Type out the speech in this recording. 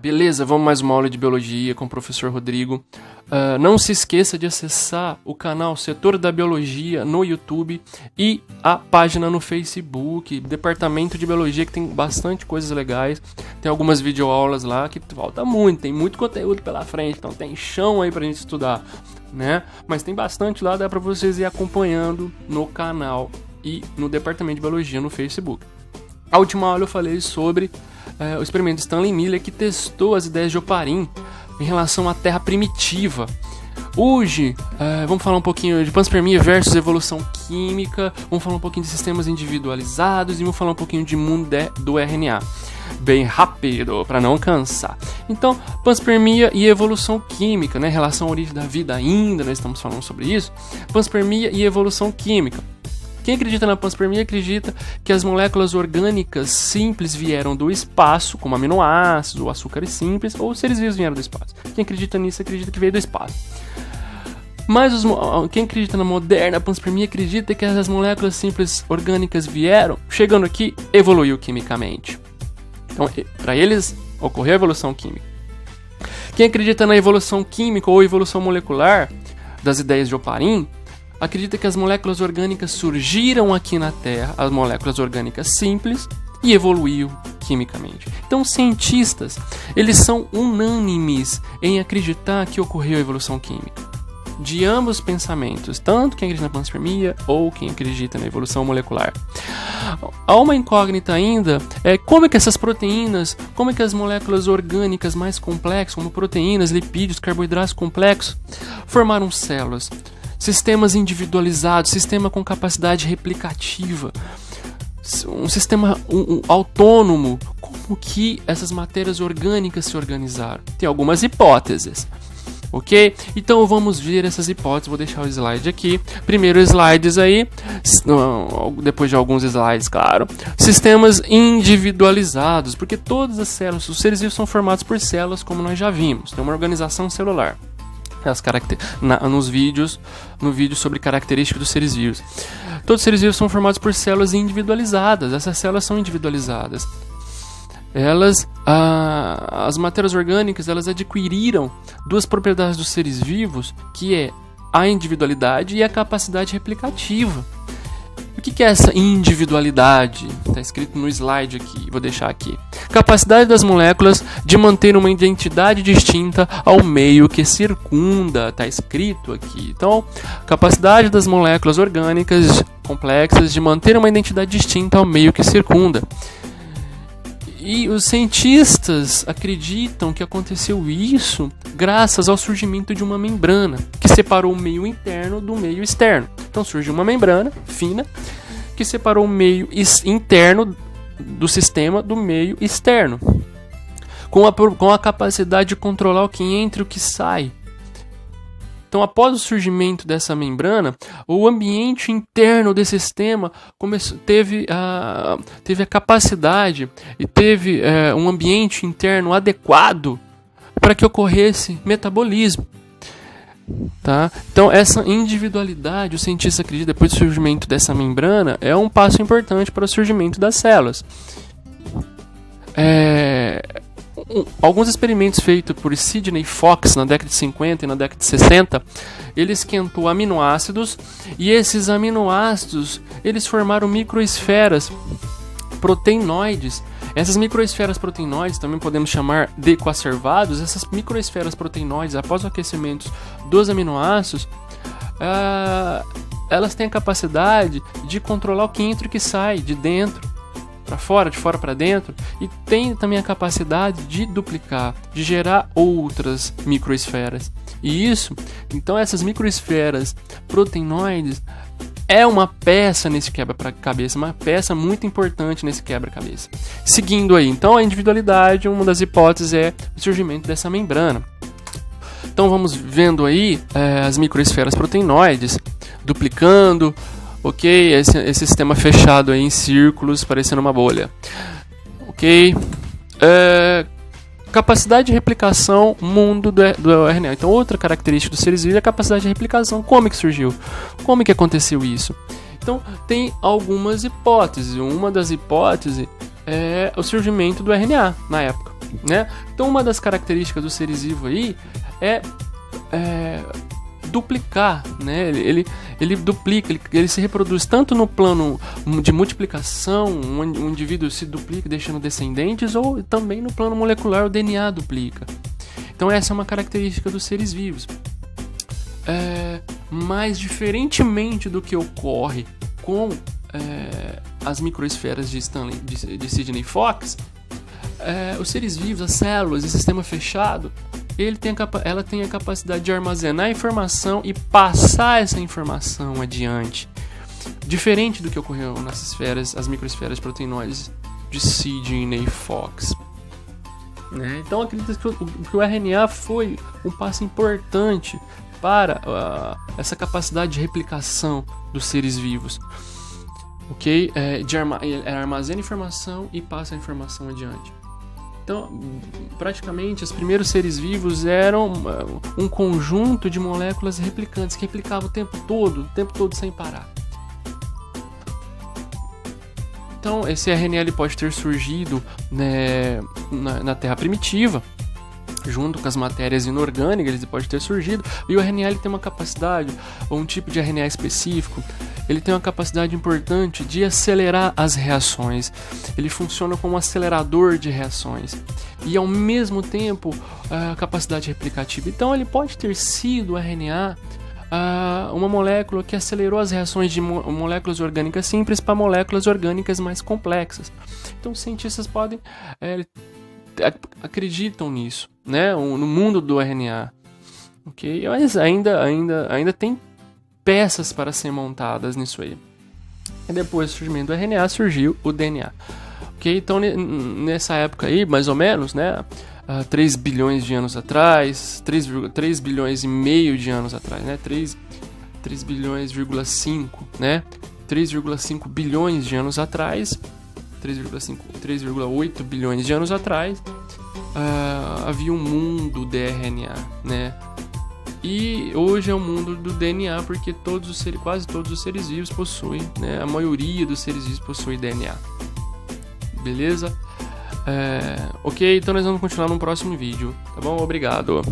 Beleza, vamos mais uma aula de biologia com o professor Rodrigo. Não se esqueça de acessar o canal Setor da Biologia no YouTube e a página no Facebook, Departamento de Biologia, que tem bastante coisas legais. Tem algumas videoaulas lá que falta muito, tem muito conteúdo pela frente, então tem chão aí pra gente estudar, né? Mas tem bastante lá, dá pra vocês ir acompanhando no canal e no Departamento de Biologia no Facebook. A última aula eu falei sobre o experimento de Stanley Miller, que testou as ideias de Oparin em relação à Terra primitiva. Hoje, vamos falar um pouquinho de panspermia versus evolução química, vamos falar um pouquinho de sistemas individualizados e vamos falar um pouquinho de mundo do RNA. Bem rápido, para não cansar. Então, panspermia e evolução química, né? Relação à origem da vida ainda, nós estamos falando sobre isso. Panspermia e evolução química. Quem acredita na panspermia acredita que as moléculas orgânicas simples vieram do espaço, como aminoácidos ou açúcares simples, ou seres vivos vieram do espaço. Quem acredita nisso acredita que veio do espaço. Mas quem acredita na moderna panspermia acredita que as moléculas simples orgânicas vieram, chegando aqui, evoluiu quimicamente. Então, para eles, ocorreu a evolução química. Quem acredita na evolução química ou evolução molecular das ideias de Oparin acredita que as moléculas orgânicas surgiram aqui na Terra, as moléculas orgânicas simples, e evoluiu quimicamente. Então, os cientistas, eles são unânimes em acreditar que ocorreu a evolução química. De ambos os pensamentos, tanto quem acredita na panspermia ou quem acredita na evolução molecular. Há uma incógnita ainda, como é que essas proteínas, como é que as moléculas orgânicas mais complexas, como proteínas, lipídios, carboidratos complexos, formaram células. Sistemas individualizados, sistema com capacidade replicativa, um sistema autônomo. Como que essas matérias orgânicas se organizaram? Tem algumas hipóteses, ok? Então vamos ver essas hipóteses, vou deixar o slide aqui. Primeiro slides aí, depois de alguns slides, claro. Sistemas individualizados, porque todas as células, os seres vivos são formados por células, como nós já vimos. Tem uma organização celular. No vídeo sobre características dos seres vivos. Todos os seres vivos são formados por células individualizadas. Essas células são individualizadas. As matérias orgânicas, elas adquiriram duas propriedades dos seres vivos, que é a individualidade e a capacidade replicativa. O que é essa individualidade? Está escrito no slide aqui, vou deixar aqui. Capacidade das moléculas de manter uma identidade distinta ao meio que circunda, está escrito aqui. Então, capacidade das moléculas orgânicas complexas de manter uma identidade distinta ao meio que circunda. E os cientistas acreditam que aconteceu isso graças ao surgimento de uma membrana que separou o meio interno do meio externo. Então surgiu uma membrana fina que separou o meio interno do sistema do meio externo, com a capacidade de controlar o que entra e o que sai. Então, após o surgimento dessa membrana, o ambiente interno desse sistema teve a capacidade e teve um ambiente interno adequado para que ocorresse metabolismo. Tá? Então, essa individualidade, o cientista acredita, depois do surgimento dessa membrana, é um passo importante para o surgimento das células. Alguns experimentos feitos por Sidney Fox na década de 50 e na década de 60, ele esquentou aminoácidos e esses aminoácidos eles formaram microesferas proteinoides. Essas microesferas proteinoides, também podemos chamar de coacervados, essas microesferas proteinoides, após o aquecimento dos aminoácidos, elas têm a capacidade de controlar o que entra e o que sai de dentro para fora, de fora para dentro, e tem também a capacidade de duplicar, de gerar outras microesferas. E isso, então essas microesferas proteinoides é uma peça nesse quebra-cabeça, uma peça muito importante nesse quebra-cabeça. Seguindo aí, então a individualidade, uma das hipóteses é o surgimento dessa membrana. Então vamos vendo aí as microesferas proteinoides duplicando, ok, esse sistema fechado aí em círculos, parecendo uma bolha. Ok, capacidade de replicação, mundo do RNA. Então, outra característica dos seres vivos é a capacidade de replicação. Como é que surgiu? Como é que aconteceu isso? Então, tem algumas hipóteses. Uma das hipóteses é o surgimento do RNA na época, né? Então uma das características dos seres vivos aí é duplicar, né? Ele duplica, ele se reproduz tanto no plano de multiplicação, um indivíduo se duplica deixando descendentes, ou também no plano molecular o DNA duplica. Então essa é uma característica dos seres vivos. Mas diferentemente do que ocorre com as microesferas de Sidney Fox, os seres vivos, as células, o sistema fechado, ela tem a capacidade de armazenar informação e passar essa informação adiante. Diferente do que ocorreu nas esferas, as microesferas proteinoides de Sidney Fox. Né? Então acredito que o RNA foi um passo importante para essa capacidade de replicação dos seres vivos. Ok? Armazena informação e passa a informação adiante. Então, praticamente, os primeiros seres vivos eram um conjunto de moléculas replicantes que replicavam o tempo todo sem parar. Então, esse RNA ele pode ter surgido, né, na Terra primitiva, junto com as matérias inorgânicas, ele pode ter surgido, e o RNA ele tem uma capacidade, ou um tipo de RNA específico, ele tem uma capacidade importante de acelerar as reações. Ele funciona como um acelerador de reações e ao mesmo tempo a capacidade replicativa. Então ele pode ter sido o RNA uma molécula que acelerou as reações de moléculas orgânicas simples para moléculas orgânicas mais complexas. Então os cientistas podem acreditam nisso, né? No mundo do RNA, ok? Mas ainda tem peças para ser montadas nisso aí. E depois do surgimento do RNA surgiu o DNA. Ok? Então nessa época aí, mais ou menos, né? 3 bilhões de anos atrás, 3 bilhões e meio de anos atrás, né? 3 bilhões,5, né? 3,5 bilhões de anos atrás, 3,8 bilhões de anos atrás, havia um mundo de RNA, né? E hoje é o mundo do DNA, porque quase todos os seres vivos possuem, né? A maioria dos seres vivos possui DNA. Beleza? Ok, então nós vamos continuar no próximo vídeo, tá bom? Obrigado.